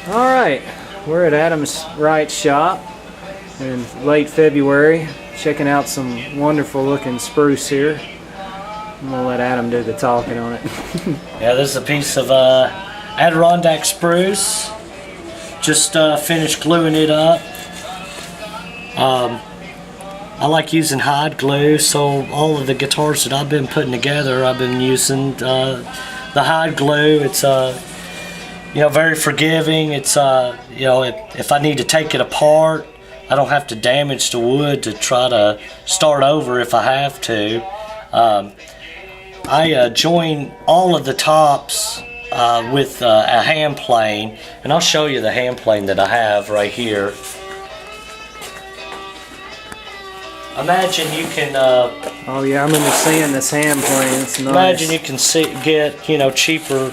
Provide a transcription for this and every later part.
Alright, we're at Adam's Wright shop in late February, checking out some wonderful looking spruce here. I'm gonna let Adam do the talking on it. Yeah, this is a piece of Adirondack spruce. Just finished gluing it up. I like using hot glue, so all of the guitars that I've been putting together, I've been using the hot glue. It's very forgiving. It's if I need to take it apart, I don't have to damage the wood to try to start over if I have to. I join all of the tops with a hand plane, and I'll show you the hand plane that I have right here. Imagine you can. Oh yeah, I remember seeing this hand plane. It's nice. Imagine you can get cheaper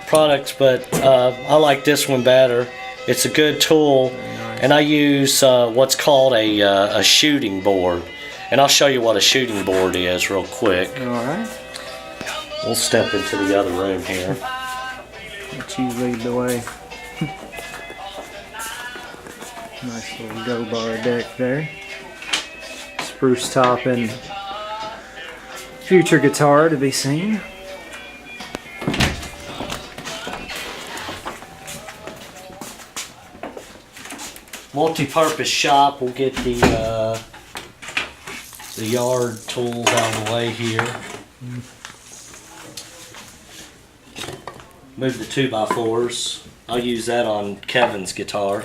products, but I like this one better. It's a good tool, nice. And I use what's called a shooting board, and I'll show you what a shooting board is real quick. All right. We'll step into the other room here. Let you lead the way. Nice little go bar deck there. Spruce top and future guitar to be seen. Multi-purpose shop. We'll get the yard tools out of the way here. Move the 2x4s. I'll use that on Kevin's guitar.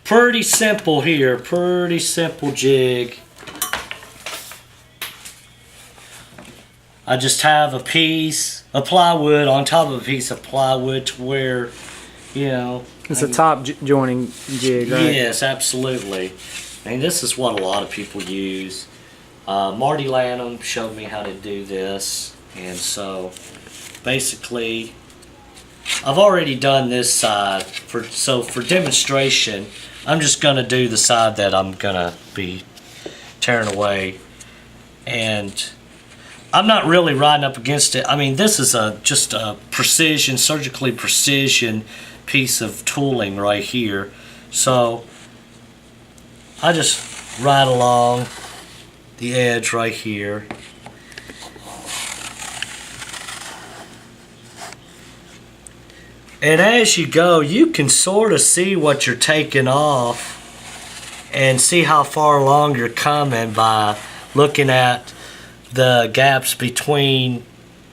Pretty simple here, pretty simple jig. I just have a piece of plywood on top of a piece of plywood to where, It's a top joining jig, right? Yes, absolutely. I mean, this is what a lot of people use. Marty Lanham showed me how to do this, and so basically I've already done this side. For demonstration, I'm just going to do the side that I'm going to be tearing away. And I'm not really riding up against it. I mean, this is just a precision, surgically precision piece of tooling right here. So I just ride along the edge right here. And as you go, you can sort of see what you're taking off and see how far along you're coming by looking at the gaps between,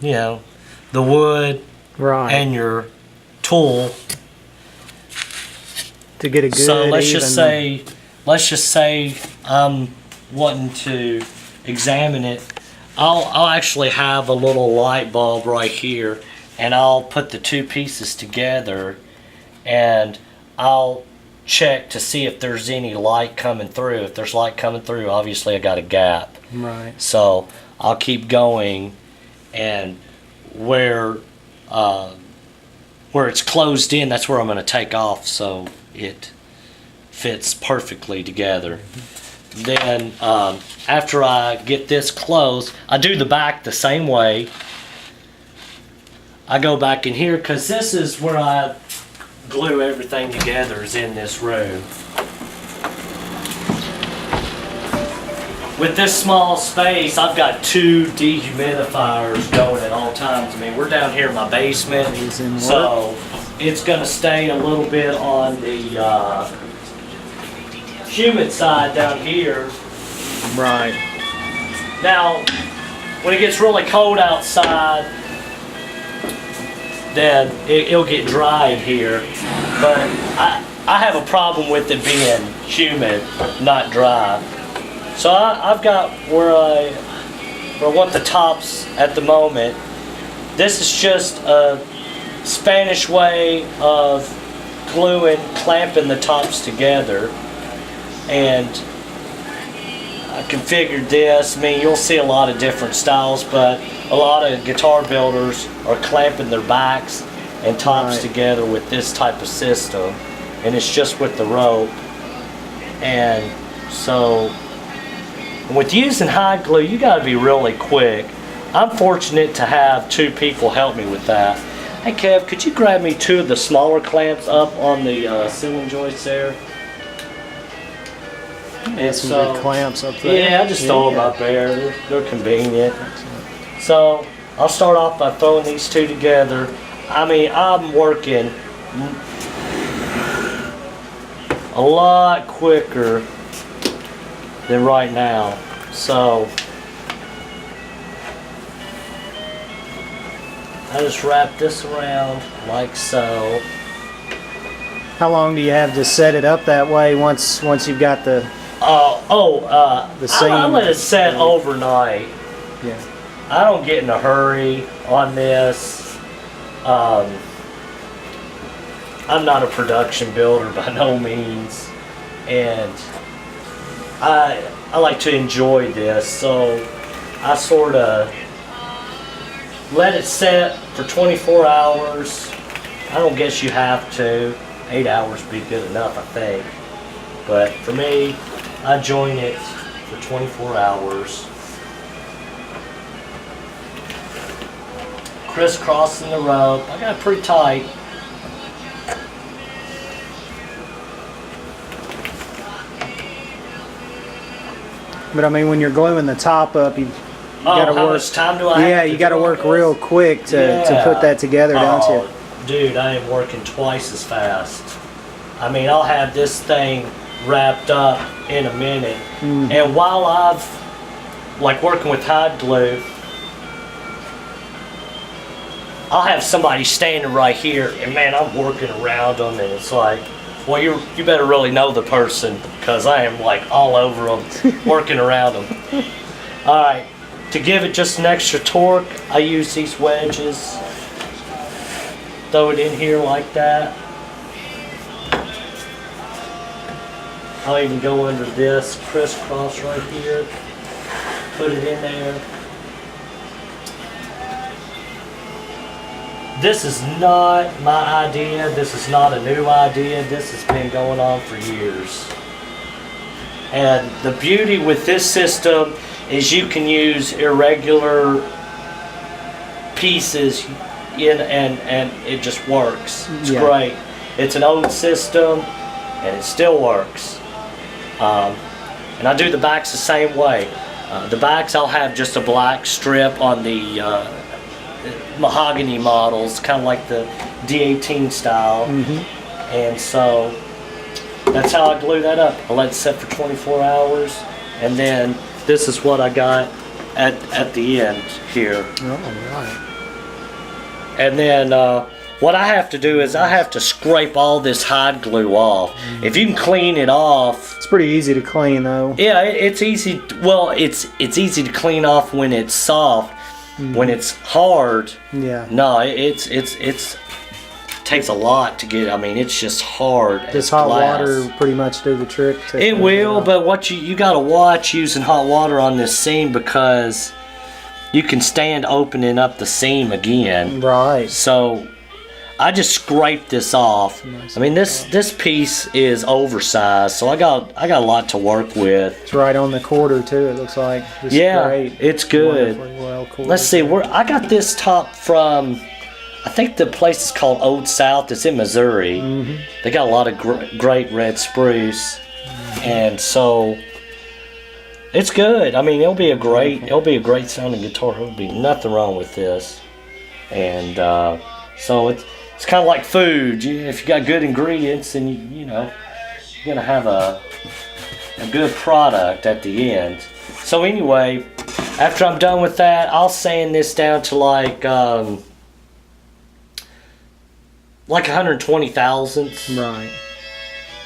the wood and your tool. To get a good So let's just say I'm wanting to examine it. I'll actually have a little light bulb right here, and I'll put the two pieces together, and I'll check to see if there's any light coming through. If there's light coming through, obviously I got a gap. Right. So I'll keep going, and where it's closed in, that's where I'm going to take off, so it fits perfectly together. Then after I get this closed, I do the back the same way. I go back in here because this is where I glue everything together, is in this room. With this small space, I've got 2 dehumidifiers going at all times. I mean, we're down here in my basement, so it's going to stay a little bit on the humid side down here. Right. Now, when it gets really cold outside, then it'll get dry in here, but I have a problem with it being humid, not dry. So I've got where I want the tops at the moment. This is just a Spanish way of clamping the tops together, and I configured this. I mean, you'll see a lot of different styles, but a lot of guitar builders are clamping their backs and tops together with this type of system, and it's just with the rope. And so with using hot glue, you got to be really quick. I'm fortunate to have 2 people help me with that. Hey Kev, could you grab me 2 of the smaller clamps up on the ceiling joist there? And Some good clamps up there. Yeah, I just throw them up there. They're convenient. So I'll start off by throwing these 2 together. I mean, I'm working a lot quicker than right now. So I just wrap this around like so. How long do you have to set it up that way once you've got the seam? I let it set overnight. Yeah. I don't get in a hurry on this. I'm not a production builder by no means, and I like to enjoy this, so I sort of let it set for 24 hours. I don't guess you have to. 8 hours would be good enough, I think. But for me, I join it for 24 hours. Crisscrossing the rope. I got it pretty tight. But I mean, when you're gluing the top up, you gotta how work. much time do I have? Yeah, you gotta work real quick to put that together, don't you? Dude, I am working twice as fast. I mean, I'll have this thing wrapped up in a minute. And while I've, like working with hot glue, I'll have somebody standing right here, and man, I'm working around them, and it's like, well, you better really know the person, because I am like all over them, working around them. All right, to give it just an extra torque, I use these wedges. Throw it in here like that. I'll even go under this crisscross right here. Put it in there. This is not my idea. This is not a new idea. This has been going on for years. And the beauty with this system is you can use irregular pieces and it just works. It's great. It's an old system and it still works. And I do the backs the same way. The backs, I'll have just a black strip on the Mahogany models, kind of like the D18 style. And so that's how I glue that up. I let it set for 24 hours, and then this is what I got at the end here. Oh, right. And then what I have to do is I have to scrape all this hide glue off. If you can clean it off, it's pretty easy to clean though. Yeah, it's easy. Well, it's easy to clean off when it's soft. When it's hard, no, it's takes a lot to get. I mean, it's just hard. Does hot water pretty much do the trick? It will, but what you got to watch using hot water on this seam, because you can stand opening up the seam again. Right. So I just scraped this off. Nice. I mean, this piece is oversized, so I got a lot to work with. It's right on the quarter too. It looks like. Just great. It's good. Well, let's see, I got this top from, I think the place is called Old South. It's in Missouri. They got a lot of great red spruce, and so it's good. I mean, it'll be a great sounding guitar. There'll be nothing wrong with this, and so it's kind of like food. If you got good ingredients, then you know you're gonna have a good product at the end. So anyway, after I'm done with that, I'll sand this down to like 120 thousandths. Right.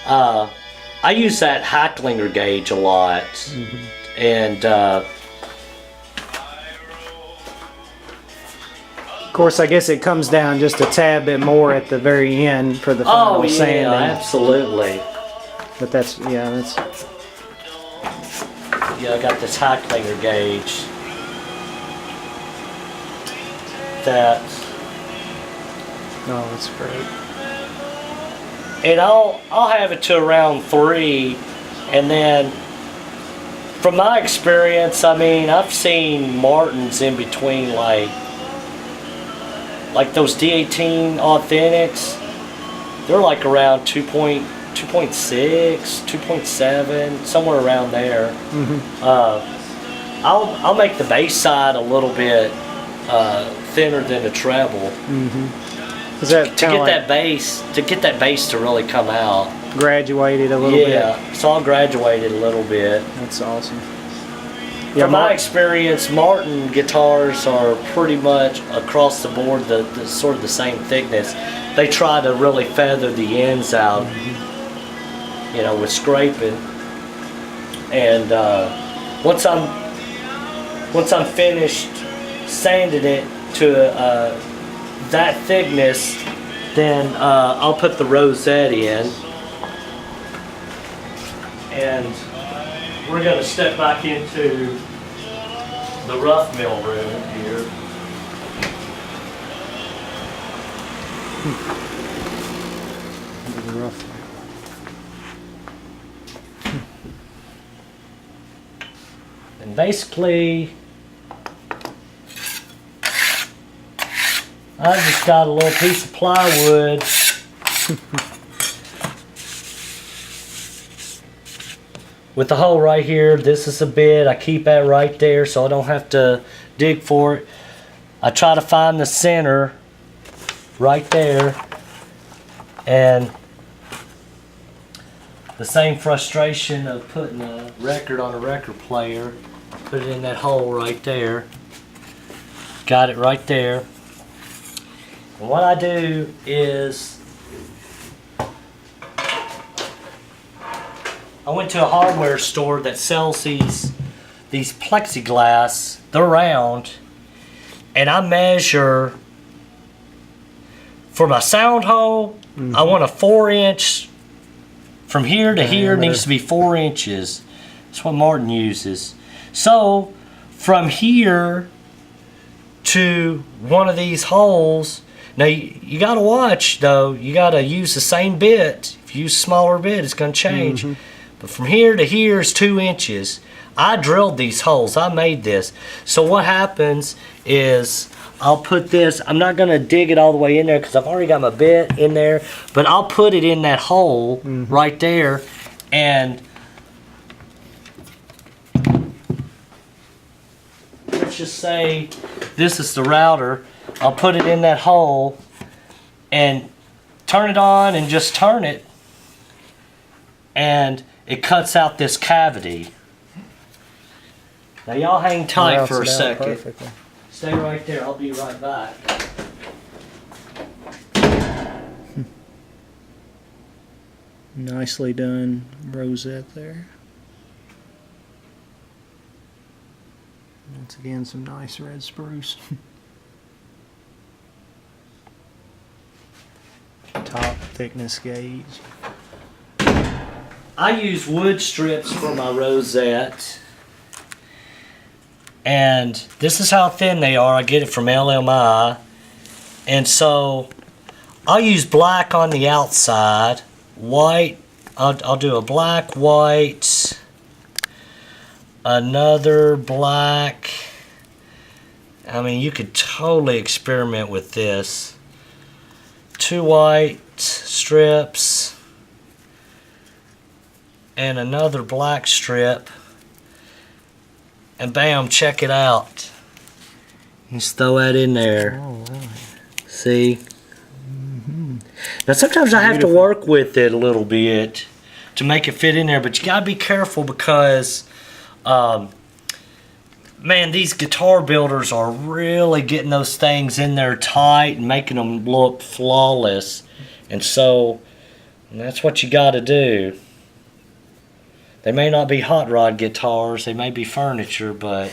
I use that Hacklinger gauge a lot, and of course, I guess it comes down just a tad bit more at the very end for the final sanding. Oh yeah, absolutely. But that's. Yeah, I got this Hacklinger gauge. Oh, that's great. And I'll have it to around 3, and then from my experience, I mean, I've seen Martins in between like those D18 Authentics. They're like around 2.6, 2.7, somewhere around there. I'll make the bass side a little bit thinner than the treble. Is that to get that bass to really come out. Graduated a little bit? Yeah, so I'll graduate it a little bit. That's awesome. From my experience, Martin guitars are pretty much across the board the sort of the same thickness. They try to really feather the ends out, you know, with scraping. And once I'm finished sanding it to that thickness, then I'll put the rosette in. And we're going to step back into the rough mill room here. And basically, I just got a little piece of plywood. With the hole right here, this is a bit. I keep that right there so I don't have to dig for it. I try to find the center right there. And the same frustration of putting a record on a record player. Put it in that hole right there. Got it right there. And what I do is I went to a hardware store that sells these plexiglass. They're round, and I measure for my sound hole. I want a 4-inch from here to here. Needs to be 4 inches. That's what Martin uses. So from here to one of these holes. Now you got to watch though. You got to use the same bit. If you use a smaller bit, it's going to change. But from here to here is 2 inches. I drilled these holes. I made this. So what happens is I'll put this. I'm not going to dig it all the way in there because I've already got my bit in there. But I'll put it in that hole right there. And let's just say this is the router. I'll put it in that hole and turn it on and just turn it. And it cuts out this cavity. Now y'all hang tight for a second. Perfectly. Stay right there, I'll be right back. Nicely done rosette there. Once again, some nice red spruce. Top thickness gauge. I use wood strips for my rosette. And this is how thin they are. I get it from LMI. And so I'll use black on the outside. White, I'll do a black, white, another black. I mean, you could totally experiment with this. 2 white strips and another black strip, and bam, check it out. You just throw that in there. Oh, right. See? Now sometimes I have to work with it a little bit to make it fit in there, but you gotta be careful because man, these guitar builders are really getting those things in there tight and making them look flawless. And so that's what you got to do. They may not be hot rod guitars, they may be furniture, but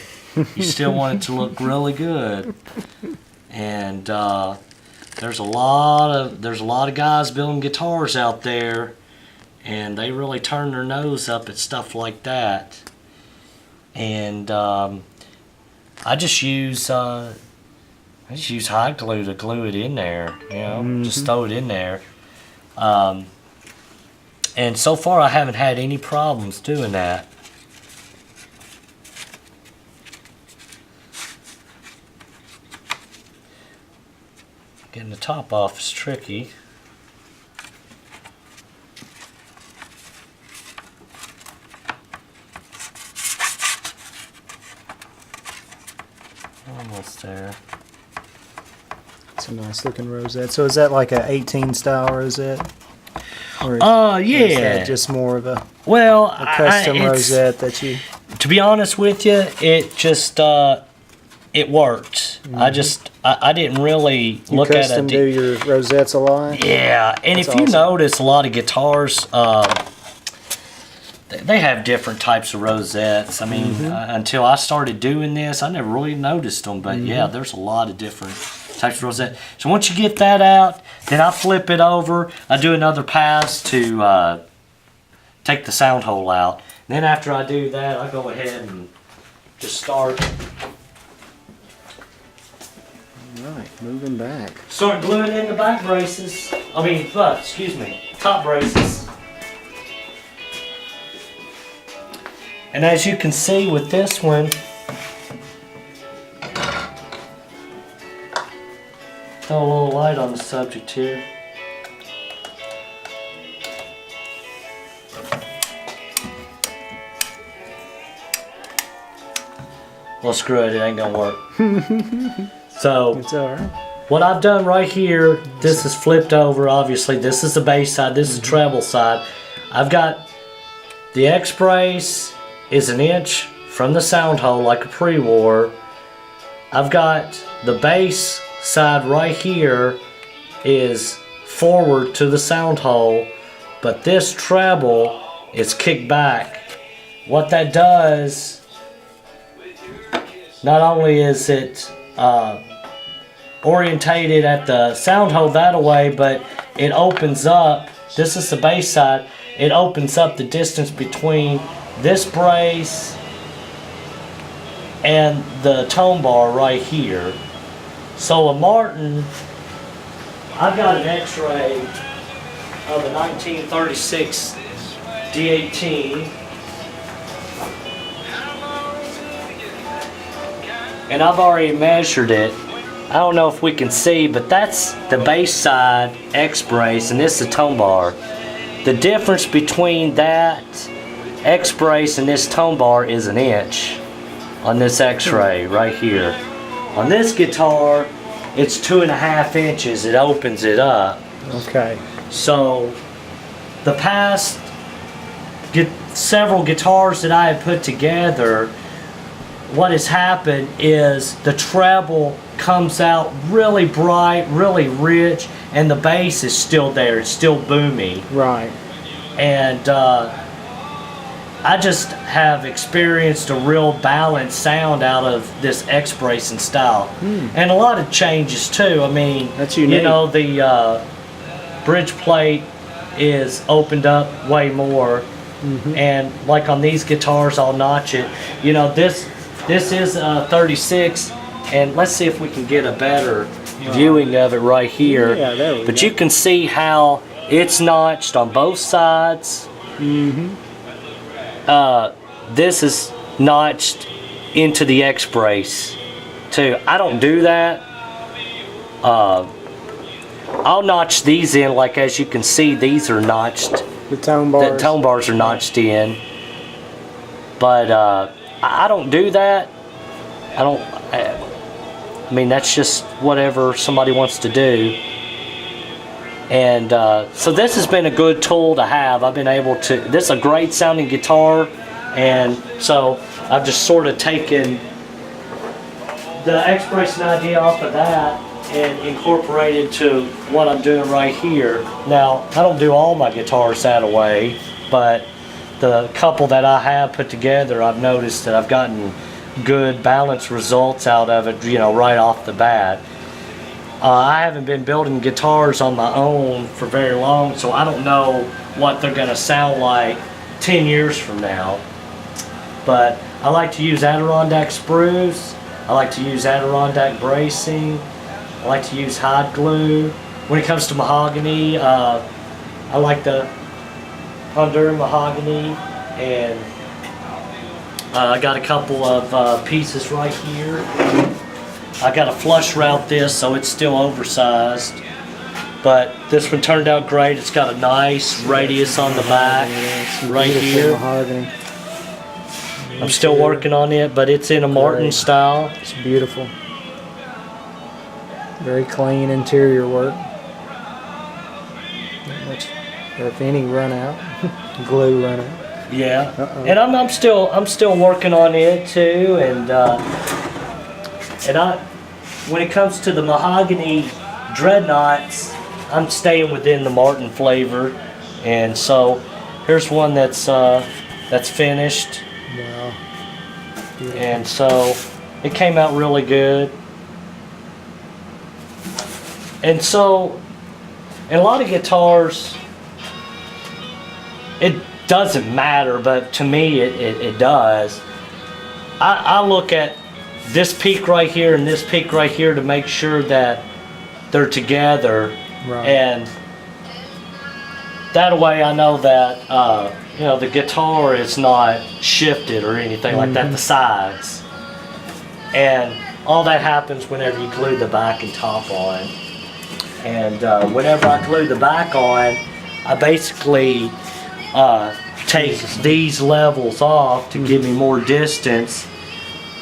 you still want it to look really good. And there's a lot of guys building guitars out there, and they really turn their nose up at stuff like that. And I just use hot glue to glue it in there, you know, just throw it in there. And so far I haven't had any problems doing that. Getting the top off is tricky. Almost there. It's a nice looking rosette. So is that like a 18 style rosette? Or Yeah. is that just more of a custom rosette that you... To be honest with you, it just it worked. I didn't really look at it. You custom do your rosettes a lot? Yeah, and That's if you awesome. notice, a lot of guitars, they have different types of rosettes. I mean, until I started doing this, I never really noticed them. But yeah, there's a lot of different types of rosette. So once you get that out, then I flip it over. I do another pass to take the sound hole out. Then after I do that, I go ahead and just start. Right, moving back. Start gluing in the back braces. Excuse me, top braces. And as you can see with this one, throw a little light on the subject here. Well, screw it, it ain't gonna work. So, It's all right. what I've done right here, this is flipped over, obviously. This is the bass side, this is the treble side. I've got the X-brace is 1 inch from the sound hole like a pre-war. I've got the bass side right here is forward to the sound hole, but this treble is kicked back. What that does, not only is it orientated at the sound hole that way, but it opens up, this is the bass side, it opens up the distance between this brace and the tone bar right here. So a Martin, I've got an X-ray of a 1936 D18, and I've already measured it. I don't know if we can see, but that's the bass side X-brace, and this is the tone bar. The difference between that X-brace and this tone bar is 1 inch on this X-ray right here. On this guitar, it's 2.5 inches. It opens it up. Okay. So the past several guitars that I have put together, what has happened is the treble comes out really bright, really rich, and the bass is still there. It's still boomy. Right. And I just have experienced a real balanced sound out of this X-bracing style. And a lot of changes too. I mean, That's unique. you know, the bridge plate is opened up way more. And like on these guitars, I'll notch it. You know, this is 36, and let's see if we can get a better viewing of it right here. Yeah, there we but go. you can see how it's notched on both sides. This is notched into the X-brace too. I don't do that. I'll notch these in, like as you can see, these are notched. The tone bars. The tone bars are notched in. But I don't do that. I mean, that's just whatever somebody wants to do. And so this has been a good tool to have. I've been able to, this is a great sounding guitar, and so I've just sort of taken the X-bracing idea off of that and incorporated to what I'm doing right here. Now, I don't do all my guitars that way, but the couple that I have put together, I've noticed that I've gotten good balanced results out of it, you know, right off the bat. I haven't been building guitars on my own for very long, so I don't know what they're going to sound like 10 years from now. But I like to use Adirondack spruce. I like to use Adirondack bracing. I like to use hide glue. When it comes to mahogany, I like the Honduran mahogany, and I got a couple of pieces right here I got to flush route this, so it's still oversized. But this one turned out great. It's got a nice radius on the back, right here. Mahogany. I'm still working on it, but it's in a Martin style. It's beautiful. Very clean interior work. Not much, or if any, run out, glue run out. Yeah, and I'm still working on it too, and when it comes to the mahogany dreadnoughts, I'm staying within the Martin flavor, and so here's one that's finished. Wow. Beautiful. And so it came out really good. And so in a lot of guitars, it doesn't matter, but to me it does. I look at this peak right here and this peak right here to make sure that they're together, Right. and that way I know that the guitar is not shifted or anything like that, the sides. And all that happens whenever you glue the back and top on. And whenever I glue the back on, I basically take these levels off to give me more distance.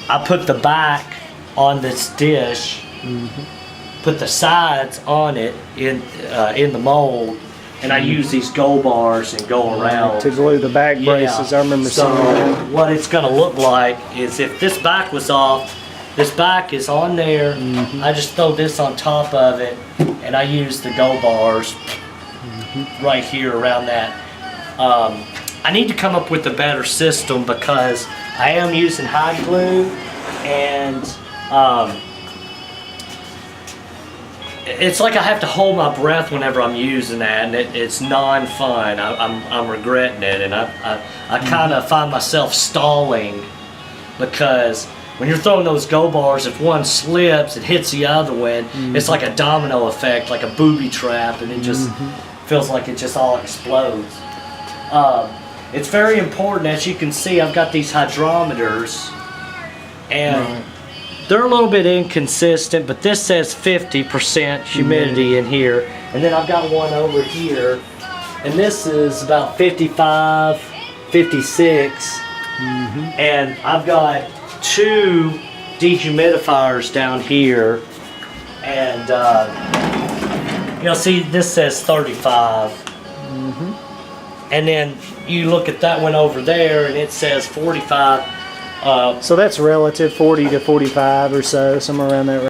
I put the back on this dish, put the sides on it in the mold, and I use these go bars and go around to glue the back braces. I remember seeing that. What it's going to look like is, if this back was off, this back is on there. I just throw this on top of it, and I use the go bars right here around that. I need to come up with a better system because I am using hot glue, and it's like I have to hold my breath whenever I'm using that, and it's non-fun. I'm regretting it, and I kind of find myself stalling, because when you're throwing those go bars, if one slips, it hits the other one. It's like a domino effect, like a booby trap, and it just feels like it just all explodes. It's very important. As you can see, I've got these hydrometers, and they're a little bit inconsistent, but this says 50% humidity in here, and then I've got one over here, and this is about 55, 56, and I've got 2 dehumidifiers down here, and see, this says 35, and then you look at that one over there, and it says 45. So that's relative, 40 to 45 or so, somewhere around there.